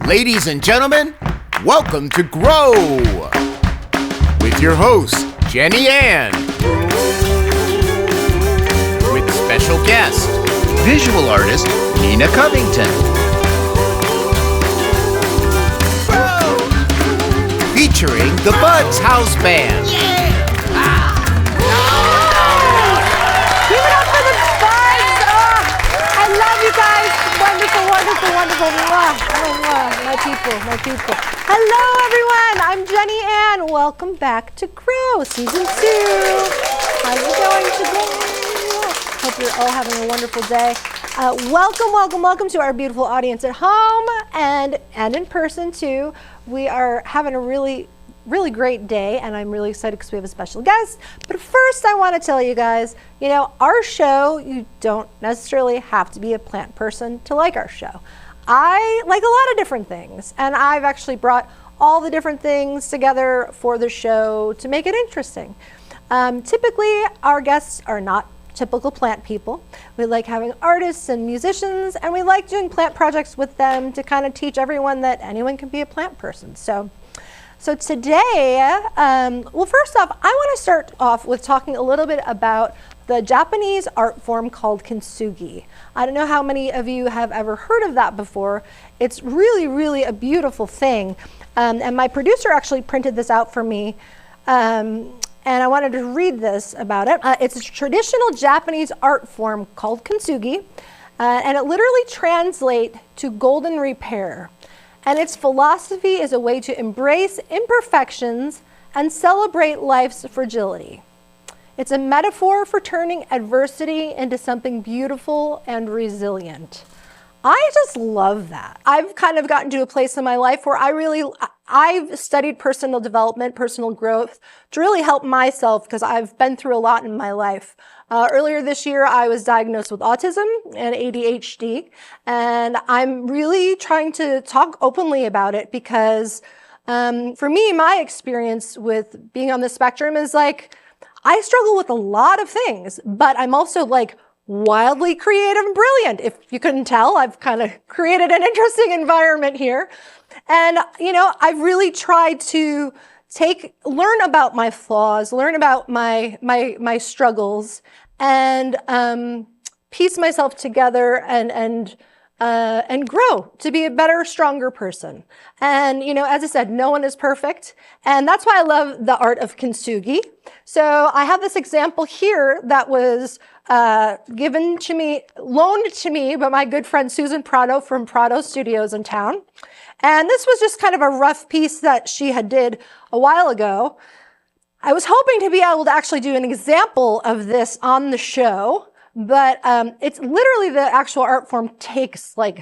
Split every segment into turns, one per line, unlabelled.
Ladies and gentlemen, welcome to Grow with your host, Jenny Ann, with special guest, visual artist, Nina Covington, featuring the Buds House Band.
Give it up for the Buds! Oh, I love you guys. Wonderful, wonderful, wonderful. My people. Hello, everyone. I'm Jenny Ann. Welcome back to Grow Season 2. How's it going today? Hope you're all having a wonderful day. Welcome to our beautiful audience at home and in person, too. We are having a really great day, and I'm really excited because we have a special guest. But first, I want to tell you guys, our show, you don't necessarily have to be a plant person to like our show. I like a lot of different things, and I've actually brought all the different things together for the show to make it interesting. Typically, our guests are not typical plant people. We like having artists and musicians, and we like doing plant projects with them to kind of teach everyone that anyone can be a plant person. So today, well, first off, I want to start off with talking a little bit about the Japanese art form called Kintsugi. I don't know how many of you have ever heard of that before. It's really a beautiful thing. And my producer actually printed this out for me. And I wanted to read this about it. It's a traditional Japanese art form called Kintsugi. And it literally translates to golden repair. And its philosophy is a way to embrace imperfections and celebrate life's fragility. It's a metaphor for turning adversity into something beautiful and resilient. I just love that. I've kind of gotten to a place in my life where I've studied personal development, personal growth to really help myself because I've been through a lot in my life. Earlier this year, I was diagnosed with autism and ADHD, and I'm really trying to talk openly about it because for me, my experience with being on the spectrum is like, I struggle with a lot of things, but I'm also like wildly creative and brilliant. If you couldn't tell, I've kind of created an interesting environment here. And, I've really tried to learn about my flaws, learn about my struggles, and piece myself together and grow to be a better, stronger person. And, as I said, no one is perfect. And that's why I love the art of Kintsugi. So I have this example here that was loaned to me by my good friend Susan Prado from Prado Studios in town. And this was just kind of a rough piece that she had did a while ago. I was hoping to be able to actually do an example of this on the show, but it's literally the actual art form takes I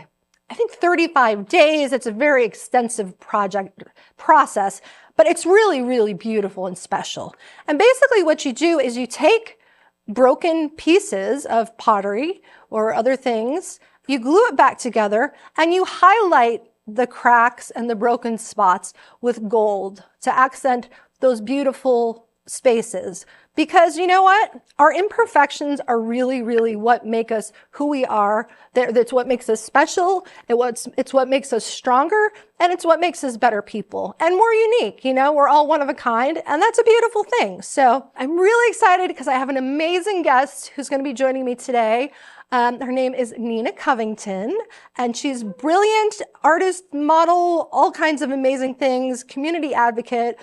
think 35 days. It's a very extensive process, but it's really beautiful and special. And basically what you do is you take broken pieces of pottery or other things, you glue it back together, and you highlight the cracks and the broken spots with gold to accent those beautiful spaces. Because you know what? Our imperfections are really what make us who we are. That's what makes us special. It's what makes us stronger, and it's what makes us better people and more unique. We're all one of a kind, and that's a beautiful thing. So I'm really excited because I have an amazing guest who's going to be joining me today. Her name is Nina Covington, and she's brilliant artist, model, all kinds of amazing things, community advocate.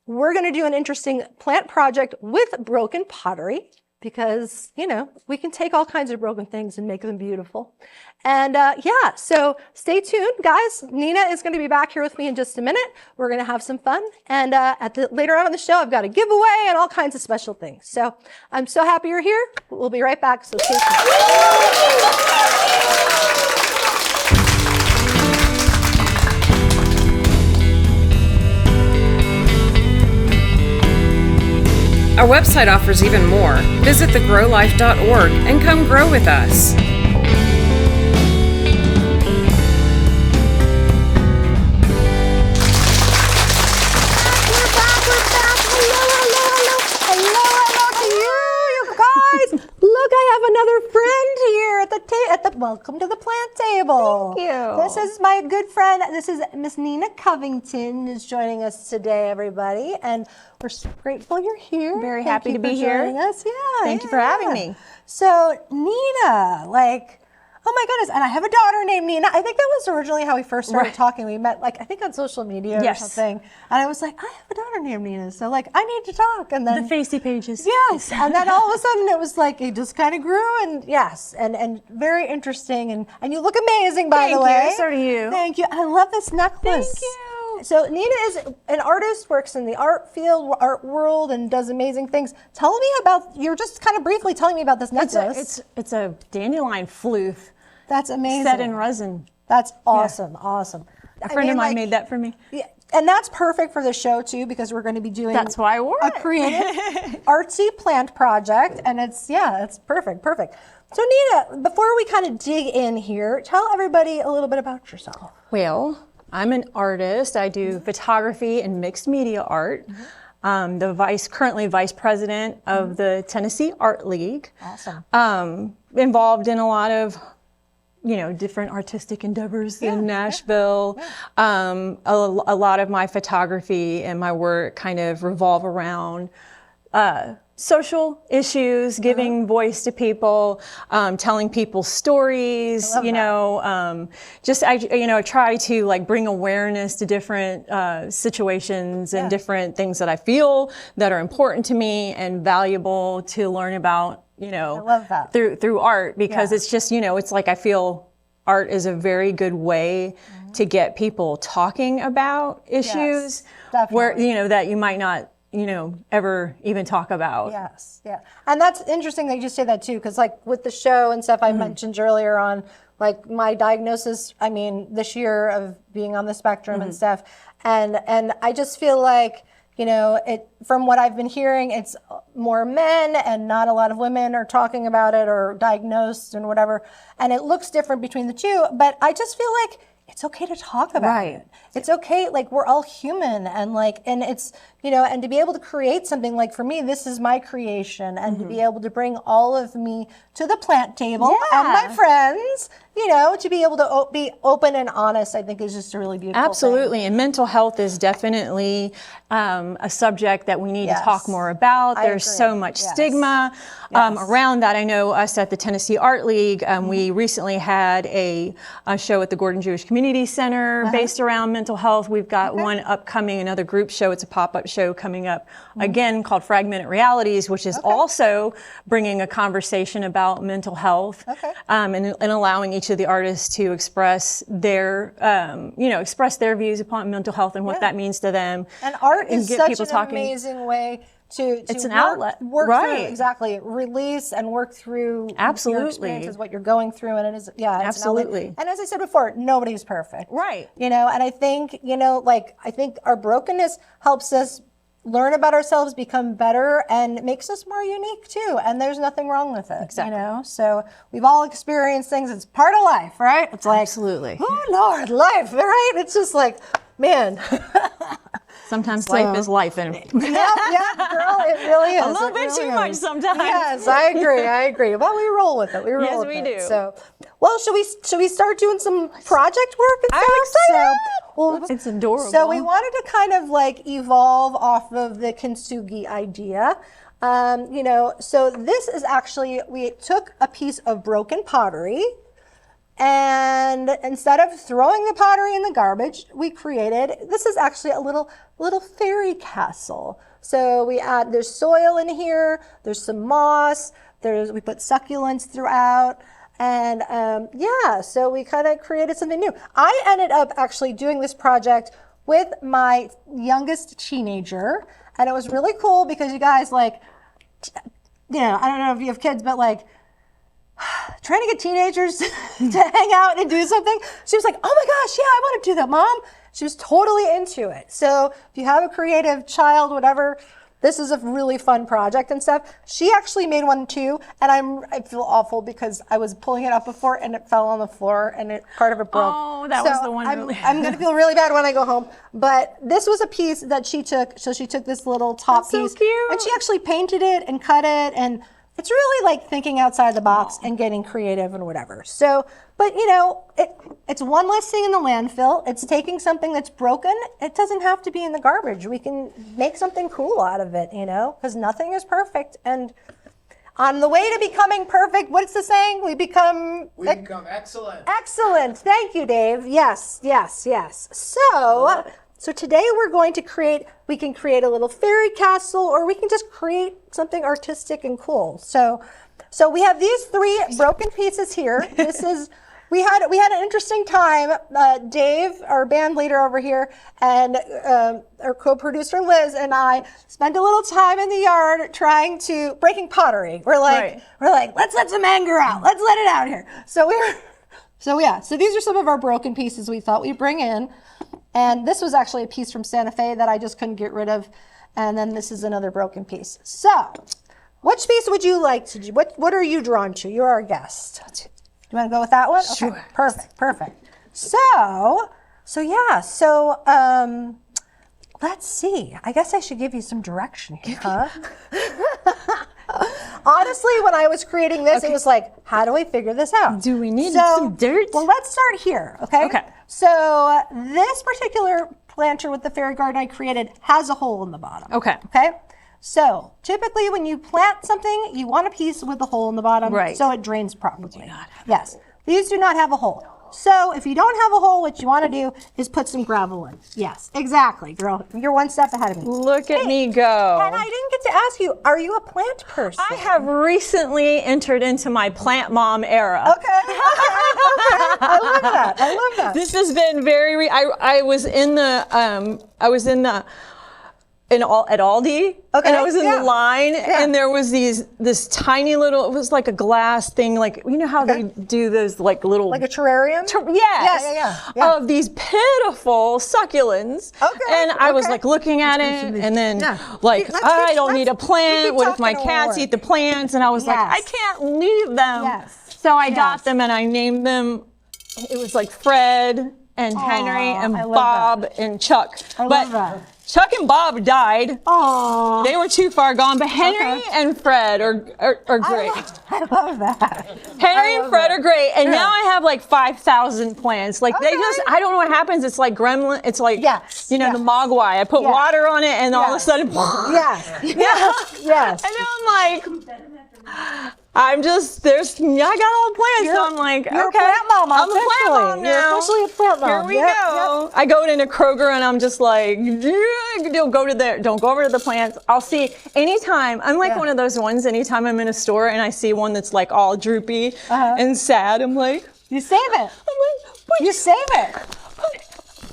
We're going to do an interesting plant project with broken pottery because, we can take all kinds of broken things and make them beautiful. And so stay tuned, guys. Nina is going to be back here with me in just a minute. We're going to have some fun. And later on in the show, I've got a giveaway and all kinds of special things. So I'm so happy you're here. We'll be right back. So stay tuned.
Our website offers even more. Visit thegrowlife.org and come grow with us.
We're back. Hello to you guys. Look, I have another friend here at the welcome to the plant table.
Thank you.
This is my good friend. This is Miss Nina Covington is joining us today, everybody, and we're so grateful you're here.
Very
Thank
happy
you
to be
for
here.
joining us. Yeah.
Thank you for having me.
So Nina, oh my goodness, and I have a daughter named Nina. I think that was originally how we first started talking. We met I think on social media or something. And I was like, I have a daughter named Nina, so I need to talk. And then
The facey pages.
yes, and then all of a sudden it was it just kind of grew, and yes, and very interesting, and you look amazing, by the way.
Thank you, so do you.
Thank you. I love this necklace.
Thank you.
So Nina is an artist, works in the art field, art world, and does amazing things. Tell me about, you're just kind of briefly telling me about this necklace.
It's a dandelion floof.
That's amazing.
Set in resin.
That's awesome, awesome.
A friend of mine made that for me.
Yeah, and that's perfect for the show too, because we're going to be doing
That's why I wore
a
it.
creative artsy plant project, and it's perfect. So Nina, before we kind of dig in here, tell everybody a little bit about yourself.
Well, I'm an artist. I do photography and mixed media art. Currently vice president of the Tennessee Art League.
Awesome.
Involved in a lot of different artistic endeavors in Nashville. A lot of my photography and my work kind of revolve around social issues, giving voice to people, telling people stories. I try to bring awareness to different situations and different things that I feel that are important to me and valuable to learn about. I
love that.
through art, because it's just, it's I feel art is a very good way to get people talking about issues where, that you might not, ever even talk about.
Yes, yeah. And that's interesting that you just say that too, because with the show and stuff I mentioned earlier on, my diagnosis, this year of being on the spectrum and stuff, and I just feel from what I've been hearing, it's more men and not a lot of women are talking about it or diagnosed and whatever. And it looks different between the two, but I just feel it's okay to talk about it. It's okay. We're all human, and and it's, and to be able to create something for me, this is my creation, and to be able to bring all of me to the plant table and my friends, to be able to be open and honest, I think is just a really beautiful
Absolutely.
thing.
And mental health is definitely a subject that we need to talk more about. There's so much stigma around that. I know us at the Tennessee Art League, we recently had a show at the Gordon Jewish Community Center based around mental health. We've got one upcoming, another group show. It's a pop-up show coming up again called Fragmented Realities, which is also bringing a conversation about mental health and allowing each of the artists to express their, express their views upon mental health and what that means to them.
And art is
get
such
people
an
talking.
amazing way to
It's an
work,
outlet.
work
Right.
through, release and work through
Absolutely.
your experiences, what you're going through, and it is, it's
Absolutely.
an outlet. And as I said before, nobody's perfect.
Right.
And I think, I think our brokenness helps us learn about ourselves, become better, and makes us more unique too. And there's nothing wrong with it.
Exactly.
So we've all experienced things. It's part of life, right? It's
Absolutely.
oh Lord, life, right? It's just man.
Sometimes life is life. And
Yeah, girl, it really is.
A little bit too much sometimes.
Yes, I agree. But we roll with it.
Yes, we do.
So, well, should we start doing some project work and stuff?
I'm excited.
Well,
It's adorable.
so we wanted to kind of evolve off of the Kintsugi idea. So this is actually, we took a piece of broken pottery, and instead of throwing the pottery in the garbage, this is actually a little fairy castle. So there's soil in here, there's some moss, we put succulents throughout, and so we kind of created something new. I ended up actually doing this project with my youngest teenager, and it was really cool because you guys I don't know if you have kids, but trying to get teenagers to hang out and do something. She was like, oh my gosh, yeah, I want to do that, Mom. She was totally into it. So if you have a creative child, whatever, this is a really fun project and stuff. She actually made one too, and I feel awful because I was pulling it up before and it fell on the floor and part of it broke.
Oh, that was the one.
I'm going to feel really bad when I go home. But this was a piece that she took. So she took this little top
That's so
piece,
cute.
and she actually painted it and cut it, and it's really like thinking outside the box and getting creative and whatever. So, but you know, it's one less thing in the landfill. It's taking something that's broken. It doesn't have to be in the garbage. We can make something cool out of it, you know, because nothing is perfect. And on the way to becoming perfect, what's the saying? We become
excellent.
Excellent. Thank you, Dave. Yes. So today we're going to we can create a little fairy castle, or we can just create something artistic and cool. So we have these 3 broken pieces here. We had an interesting time. Dave, our band leader over here, and our co-producer Liz and I spent a little time in the yard breaking pottery. We're like, let's let some anger out. Let's let it out here. So these are some of our broken pieces we thought we'd bring in. And this was actually a piece from Santa Fe that I just couldn't get rid of. And then this is another broken piece. So, which piece would you like to do? What are you drawn to? You're our guest. Do you want to go with that one?
Sure.
Okay, perfect. So let's see. I guess I should give you some direction here, huh? Honestly, when I was creating this, it was like, how do we figure this out?
Do we need some dirt?
Well, let's start here, okay?
Okay.
So this particular planter with the fairy garden I created has a hole in the bottom.
Okay.
Okay? So typically when you plant something, you want a piece with a hole in the bottom so it drains properly. Yes. These do not have a hole. So if you don't have a hole, what you want to do is put some gravel in. Yes, exactly, girl. You're one step ahead of me.
Look at me go.
And I didn't get to ask you, are you a plant person?
I have recently entered into my plant mom era.
Okay. I love that.
This has been very, I was at Aldi, and I was in the line, and there was this tiny little, it was like a glass thing, like, you know how they do those like little...
Like a terrarium?
Yes.
Yeah.
Of these pitiful succulents.
Okay.
And I was like looking at it, and then I don't need a plant. What if my cats eat the plants? And I was like, I can't leave them.
Yes.
So I got them and I named them, it was like Fred and Henry and Bob and Chuck.
I love that.
Chuck and Bob died.
Aww.
They were too far gone, but Henry and Fred are great.
I love that.
Henry and Fred are great, and now I have like 5,000 plants. Like they just, I don't know what happens. It's like gremlin. It's like the mogwai. I put water on it, and all of a sudden,
yes.
And then I'm like, I got all the plants, so I'm like,
you're a plant mom.
I'm a plant mom now.
You're officially a plant mom.
Here we go. I go into Kroger and I'm just like, don't go over to the plants. I'll see anytime. I'm like one of those ones. Anytime I'm in a store and I see one that's like all droopy and sad, I'm like,
you save it. You save it.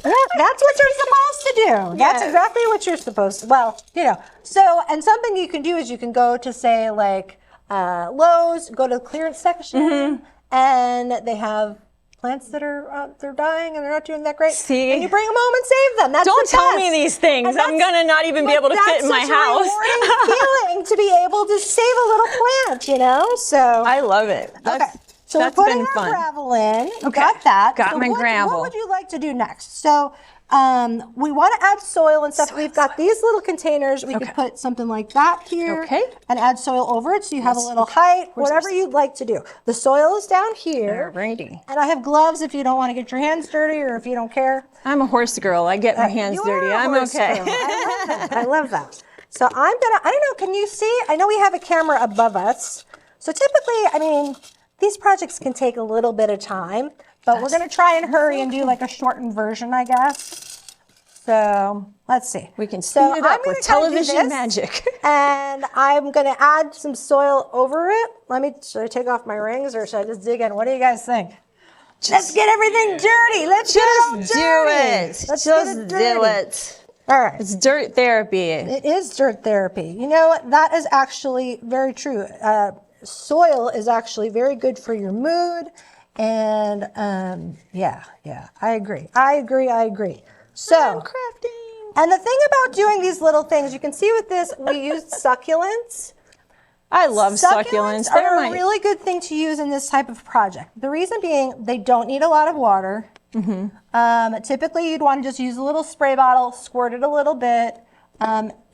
That's what you're supposed to do. That's exactly what you're supposed to. Well, you know. So, and something you can do is you can go to say like Lowe's, go to the clearance section, and they have plants that are they're dying and they're not doing that great.
See?
And you bring them home and save them. That's
Don't
the
tell
best.
me these things. I'm gonna not even be able to fit in my house.
That's such a rewarding feeling to be able to save a little plant, you know. So
I love it.
So we're putting our gravel in. Got that.
Got my gravel.
What would you like to do next? So we want to add soil and stuff. We've got these little containers. We could put something like that here and add soil over it so you have a little height, whatever you'd like to do. The soil is down here.
Alrighty.
And I have gloves if you don't want to get your hands dirty or if you don't care.
I'm a horse girl. I get my hands dirty. I'm okay.
I love that. So I don't know, can you see? I know we have a camera above us. So typically, I mean, these projects can take a little bit of time, but we're going to try and hurry and do like a shortened version, I guess. So let's see.
We can speed it up with television magic.
And I'm going to add some soil over it. Should I take off my rings or should I just dig in? What do you guys think? Let's get everything dirty. Let's get it all dirty.
Let's just do it.
All right.
It's dirt therapy.
It is dirt therapy. You know what? That is actually very true. Soil is actually very good for your mood. And I agree. So, and the thing about doing these little things, you can see with this, we used succulents.
I love succulents.
They're a really good thing to use in this type of project. The reason being, they don't need a lot of water. Typically, you'd want to just use a little spray bottle, squirt it a little bit,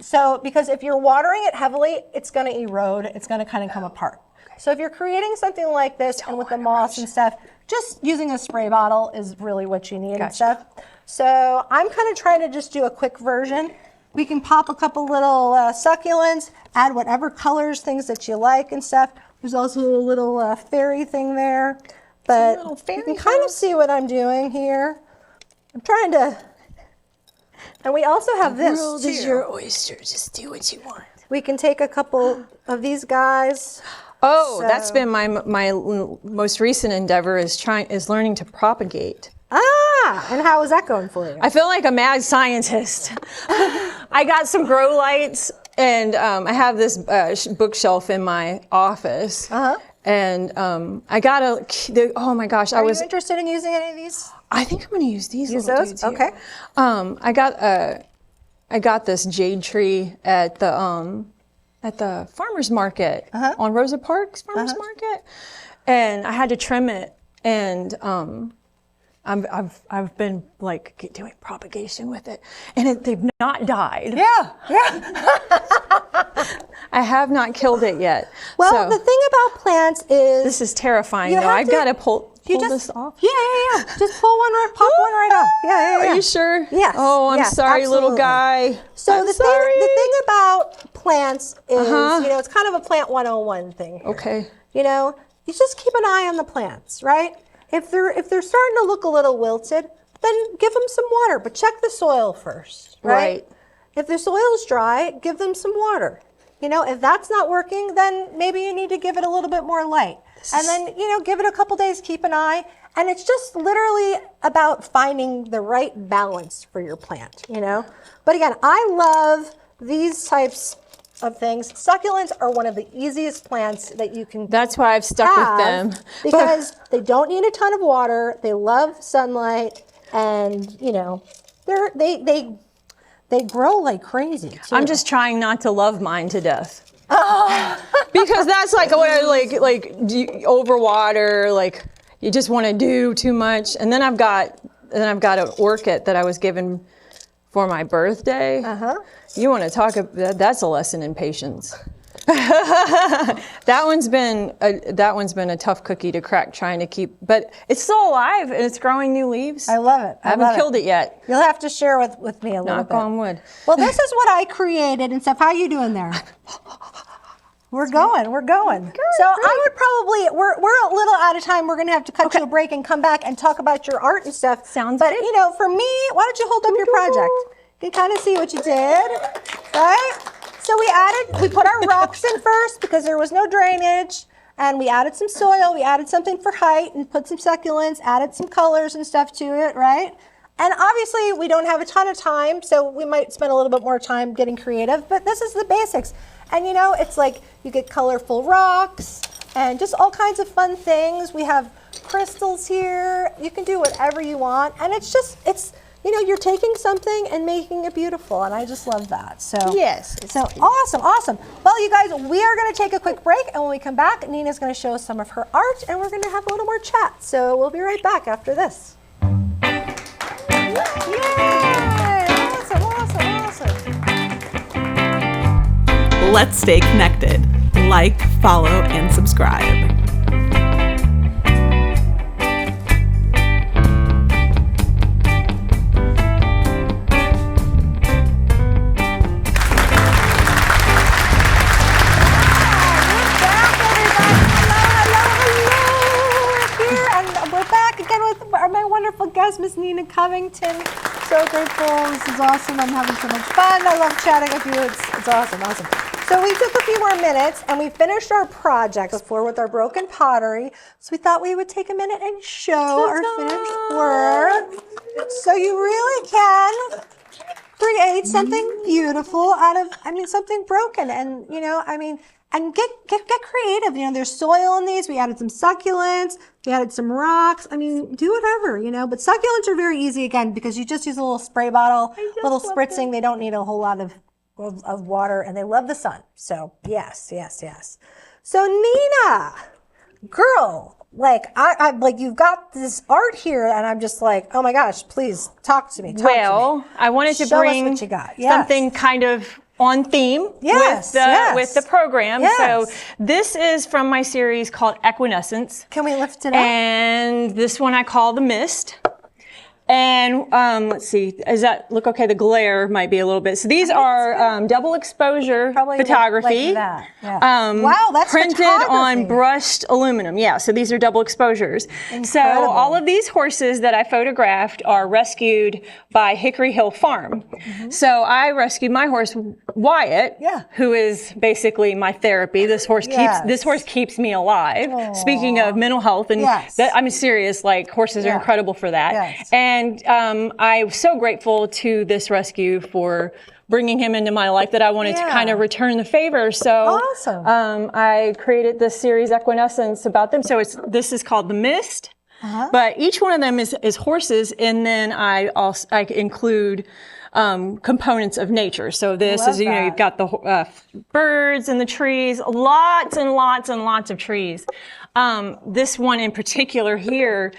So because if you're watering it heavily, it's going to erode. It's going to kind of come apart. Okay. So if you're creating something like this and with the moss and stuff, just using a spray bottle is really what you need and stuff. So I'm kind of trying to just do a quick version. We can pop a couple little succulents, add whatever colors, things that you like and stuff. There's also a little fairy thing there. But you can kind of see what I'm doing here. I'm trying to, and we also have this too. The world is your oyster. Just do what you want. We can take a couple of these guys.
Oh, so that's been my most recent endeavor is learning to propagate.
Ah, and how is that going for you?
I feel like a mad scientist. I got some grow lights, and I have this bookshelf in my office. And I got oh my gosh,
Are you interested in using any of these?
I think I'm going to use these.
Use those?
Dudes here.
Okay.
I got this jade tree at the farmer's market on Rosa Parks Farmer's Market, and I had to trim it, and I've been like doing propagation with it, and they've not died.
Yeah.
I have not killed it yet.
Well,
so,
the thing about plants is
this is terrifying. Though I've got to pull this off.
Yeah. Just pull one right, pop one right off. Yeah.
Are you sure?
Yes.
Oh, I'm sorry,
absolutely.
little guy.
So the thing about plants is, it's kind of a plant 101 thing here.
Okay.
You just keep an eye on the plants, right? If they're starting to look a little wilted, then give them some water, but check the soil first, right? If the soil is dry, give them some water. If that's not working, then maybe you need to give it a little bit more light. And then, give it a couple days, keep an eye. And it's just literally about finding the right balance for your plant, But again, I love these types of things. Succulents are one of the easiest plants that you can
That's why I've stuck with them.
Because they don't need a ton of water. They love sunlight. And, they grow like crazy, too.
I'm just trying not to love mine to death. Because that's like what I overwater, like you just want to do too much. And then I've got an orchid that I was given for my birthday. You want to talk about that's a lesson in patience. That one's been a tough cookie to crack, trying to keep, but it's still alive and it's growing new leaves.
I love it.
I haven't killed it yet.
You'll have to share with me a little bit.
Knock on wood.
Well, this is what I created and stuff. How you doing there? We're going. So I would probably, we're a little out of time. We're going to have to cut to a break and come back and talk about your art and stuff.
Sounds
good.
But,
for me, why don't you hold up your project? You can kind of see what you did, right? So we put our rocks in first because there was no drainage, and we added some soil, we added something for height, and put some succulents, added some colors and stuff to it, right? And obviously we don't have a ton of time, so we might spend a little bit more time getting creative, but this is the basics. And it's like you get colorful rocks and just all kinds of fun things. We have crystals here. You can do whatever you want, and it's you're taking something and making it beautiful, and I just love that. So
yes.
So awesome. Well, you guys, we are going to take a quick break, and when we come back, Nina's going to show us some of her art, and we're going to have a little more chat. So we'll be right back after this. Yay! Awesome.
Let's stay connected. Like, follow, and subscribe.
Guest, Miss Nina Covington. So grateful. This is awesome. I'm having so much fun. I love chatting with you. It's awesome. So we took a few more minutes and we finished our project before with our broken pottery. So we thought we would take a minute and show our finished work. So you really can create something beautiful out of, something broken. And, and get creative. There's soil in these. We added some succulents. We added some rocks. Do whatever, But succulents are very easy, again, because you just use a little spray bottle, little spritzing. They don't need a whole lot of water, and they love the sun. So, yes. So, Nina, girl, like, I'm like, you've got this art here, and I'm just like, oh my gosh, please talk to me.
I wanted to bring
us what you got.
something kind of on theme with the program. So this is from my series called Equinescence.
Can we lift it up?
And this one I call The Mist. And let's see, does that look okay? The glare might be a little bit. So these are double exposure photography.
Like that. Yeah. Wow, that's
printed on brushed aluminum. Yeah, so these are double exposures.
Incredible.
So all of these horses that I photographed are rescued by Hickory Hill Farm. Mm-hmm. So I rescued my horse Wyatt, who is basically my therapy. This horse keeps me alive. Aww. Speaking of mental health, and I'm serious. Like horses are incredible for that. Yes. And I'm so grateful to this rescue for bringing him into my life that I wanted to kind of return the favor. So I created this series Equinescence about them. So this is called The Mist. But each one of them is horses, and then I include components of nature. So this is, you've got the birds and the trees, lots and lots and lots of trees. This one in particular here,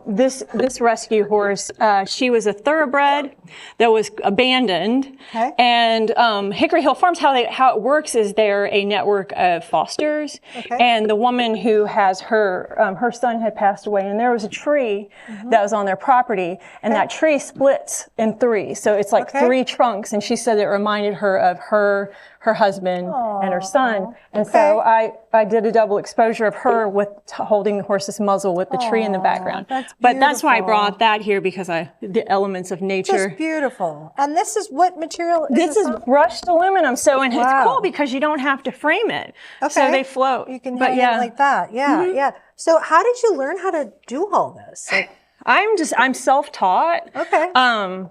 this rescue horse, she was a thoroughbred that was abandoned. Okay. And Hickory Hill Farms, how it works is they're a network of fosters. Okay. And the woman who has her son had passed away, and there was a tree that was on their property, and that tree splits in three. So it's like three trunks, and she said it reminded her of her husband and her son. And so I did a double exposure of her with holding the horse's muzzle with the tree in the background. But that's why I brought that here, because the elements of nature.
Just beautiful. And this is what material is
this? Is brushed aluminum. So and it's cool because you don't have to frame it. Okay. So they float.
You can hang it like that. Yeah, yeah. So how did you learn how to do all this? Like,
I'm self-taught.
Okay.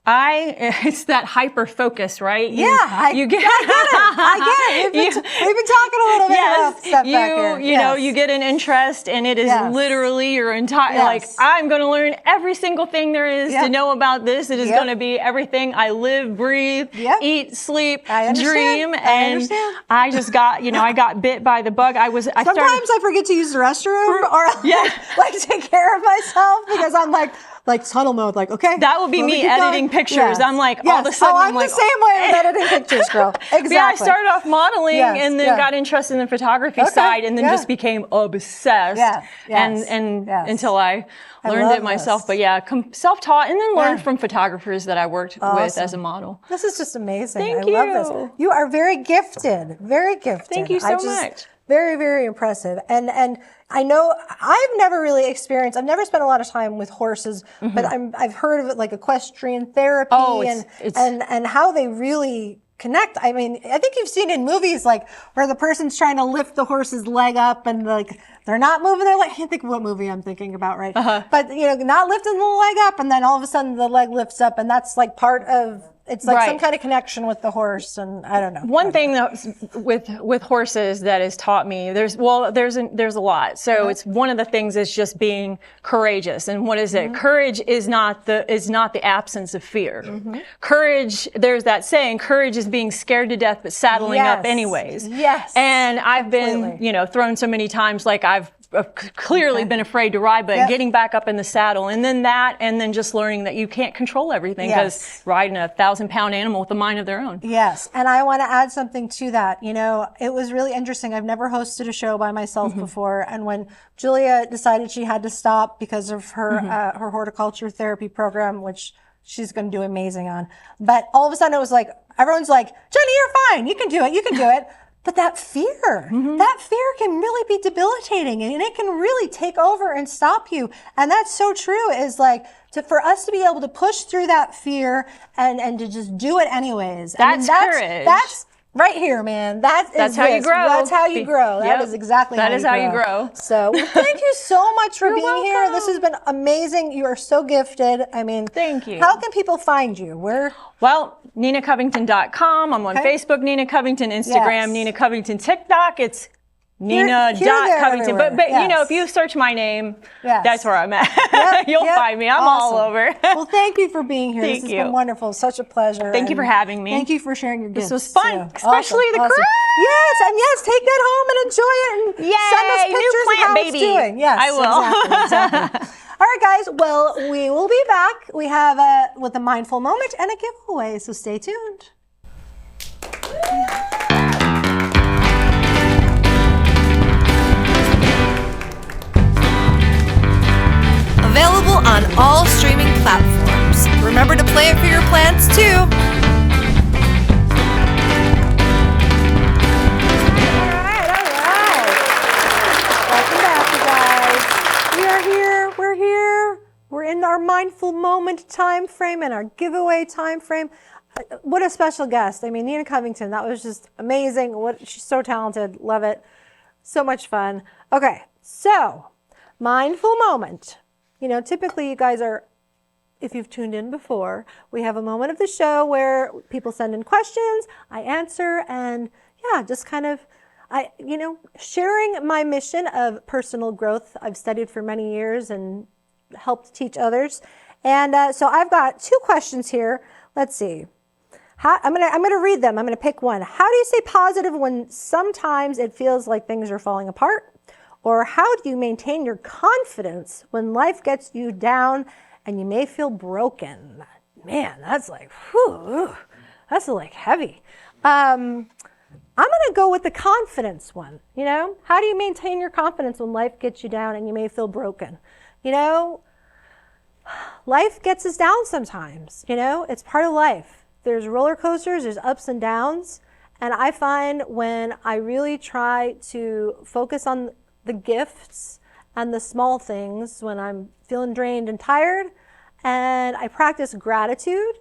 It's that hyper focus, right?
I get it. We've been talking a little bit about stuff back here.
You know, you get an interest, and it is literally your entire, like, I'm going to learn every single thing there is to know about this. It is going to be everything I live, breathe, eat, sleep, dream. And I just got, I got bit by the bug. Sometimes
I forget to use the restroom or like take care of myself because I'm like tunnel mode, like, okay.
That would be me editing pictures. Yes. I'm like, all of a sudden,
I'm like, the same way with editing pictures, girl. Exactly.
Yeah, I started off modeling and then got interested in the photography side, and then just became obsessed. And until I learned it myself. But self-taught, and then learned from photographers that I worked with as a model.
This is just amazing.
Thank you.
I love this. You are very gifted. Very gifted.
Thank you so much.
Very, very impressive. And I know I've never spent a lot of time with horses, but I've heard of it like equestrian therapy and how they really connect. I mean, I think you've seen in movies like where the person's trying to lift the horse's leg up and like they're not moving their leg. I can't think of what movie I'm thinking about, right? But not lifting the leg up, and then all of a sudden the leg lifts up, and that's like part of. It's like some kind of connection with the horse, and I don't know.
One thing that with horses that has taught me, there's a lot. So it's one of the things is just being courageous. And what is it? Courage is not the absence of fear. Courage, there's that saying, courage is being scared to death but saddling up anyways.
Yes.
And I've been, thrown so many times, like I've clearly been afraid to ride, but getting back up in the saddle, and then just learning that you can't control everything, because riding a 1,000-pound animal with a mind of their own.
Yes, and I want to add something to that. It was really interesting. I've never hosted a show by myself before, and when Julia decided she had to stop because of her her horticulture therapy program, which she's going to do amazing on, but all of a sudden it was like everyone's like, Jenny, you're fine. You can do it. But that fear can really be debilitating, and it can really take over and stop you. And that's so true, is like, for us to be able to push through that fear and to just do it anyways.
That's courage.
That's right here, man. That's
how you grow.
That's how you grow. That is exactly how you grow.
That is how you grow.
So thank you so much for being here. This has been amazing. You are so gifted. I mean,
thank you.
How can people find you?
Well, NinaCovington.com. I'm on Facebook, Nina Covington, Instagram, Nina Covington, TikTok. It's Nina.Covington. But if you search my name, that's where I'm at. You'll find me. I'm all over.
Well, thank you for being here.
Thank
this
you.
has been wonderful. Such a pleasure.
Thank you for having me.
Thank you for sharing your gifts.
This was fun, especially the cruise.
Yes, and take that home and enjoy it. And send us pictures
new plant
of how
baby.
It's doing. Yes,
I will.
Exactly. All right, guys. Well, we will be back. We have with a mindful moment and a giveaway, so stay tuned.
Available on all streaming platforms. Remember to play it for your plants too.
All right. Welcome back, you guys. We are here. We're here. We're in our mindful moment time frame and our giveaway time frame. What a special guest. I mean, Nina Covington, that was just amazing. She's so talented. Love it. So much fun. Okay, so mindful moment. Typically you guys are, if you've tuned in before, we have a moment of the show where people send in questions, I answer, and just kind of, sharing my mission of personal growth. I've studied for many years and helped teach others. And so I've got 2 questions here. Let's see. I'm gonna read them. I'm gonna pick one. How do you stay positive when sometimes it feels like things are falling apart? Or how do you maintain your confidence when life gets you down and you may feel broken? Man, that's like, whew, that's like heavy. I'm gonna go with the confidence one. How do you maintain your confidence when life gets you down and you may feel broken? Life gets us down sometimes. It's part of life. There's roller coasters, there's ups and downs. And I find when I really try to focus on the gifts and the small things when I'm feeling drained and tired, and I practice gratitude,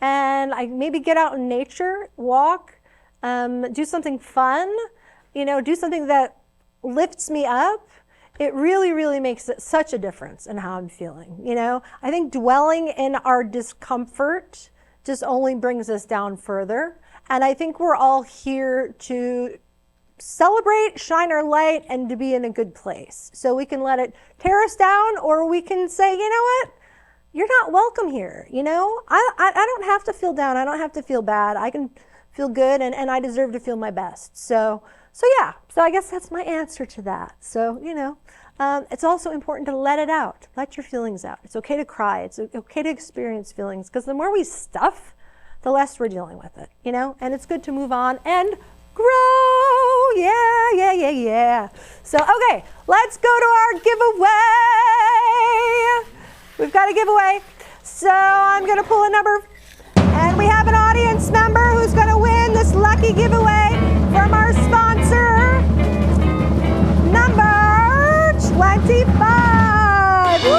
and I maybe get out in nature, walk, do something fun, do something that lifts me up, it really, really makes such a difference in how I'm feeling. I think dwelling in our discomfort just only brings us down further. And I think we're all here to celebrate, shine our light, and to be in a good place. So we can let it tear us down, or we can say, you know what? You're not welcome here. I don't have to feel down. I don't have to feel bad. I can feel good, and I deserve to feel my best. So I guess that's my answer to that. So, it's also important to let it out. Let your feelings out. It's okay to cry. It's okay to experience feelings, because the more we stuff, the less we're dealing with it, and it's good to move on and grow. Yeah. So, okay, let's go to our giveaway. We've got a giveaway. So I'm going to pull a number, and we have an audience member who's going to win this lucky giveaway from our sponsor, number 25. Woo!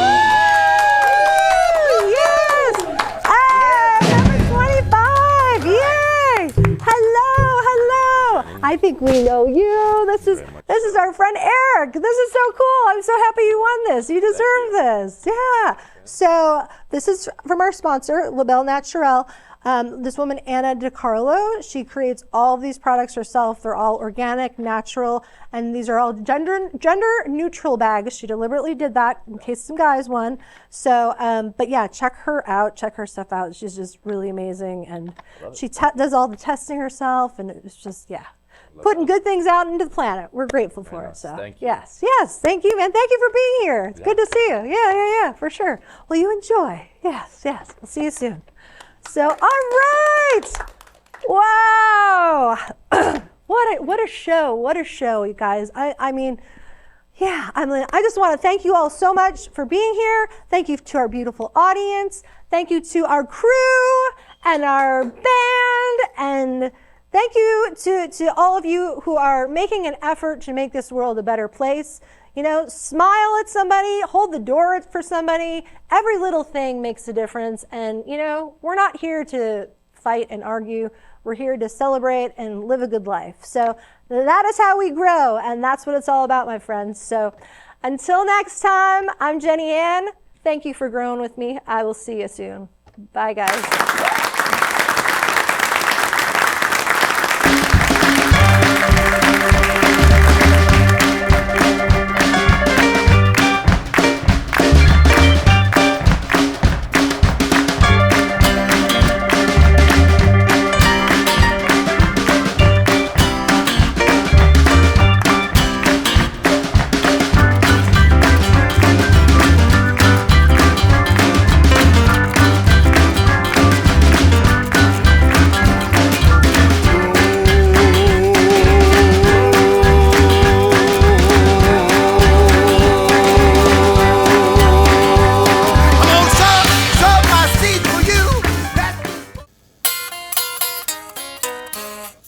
Yes! Hey, number 25. Yay! Hello. I think we know you. This is our friend Eric. This is so cool. I'm so happy you won this. You deserve this. Yeah. So this is from our sponsor, Label Naturel. This woman, Anna DiCarlo, she creates all of these products herself. They're all organic, natural, and these are all gender neutral bags. She deliberately did that in case some guys won. So, but yeah, check her out, check her stuff out. She's just really amazing, and she does all the testing herself, and it's just, putting good things out into the planet. We're grateful for it. So
thank you.
Yes, thank you, man. Thank you for being here. It's good to see you. Yeah, for sure. Well, you enjoy. Yes. We'll see you soon. So, all right. Wow. What a show, you guys. I just want to thank you all so much for being here. Thank you to our beautiful audience. Thank you to our crew and our band, and thank you to all of you who are making an effort to make this world a better place. Smile at somebody, hold the door for somebody. Every little thing makes a difference. And, we're not here to fight and argue. We're here to celebrate and live a good life. So that is how we grow. And that's what it's all about, my friends. So until next time, I'm Jenny Ann. Thank you for growing with me. I will see you soon. Bye, guys.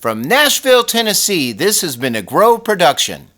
From Nashville, Tennessee, this has been a Grow production.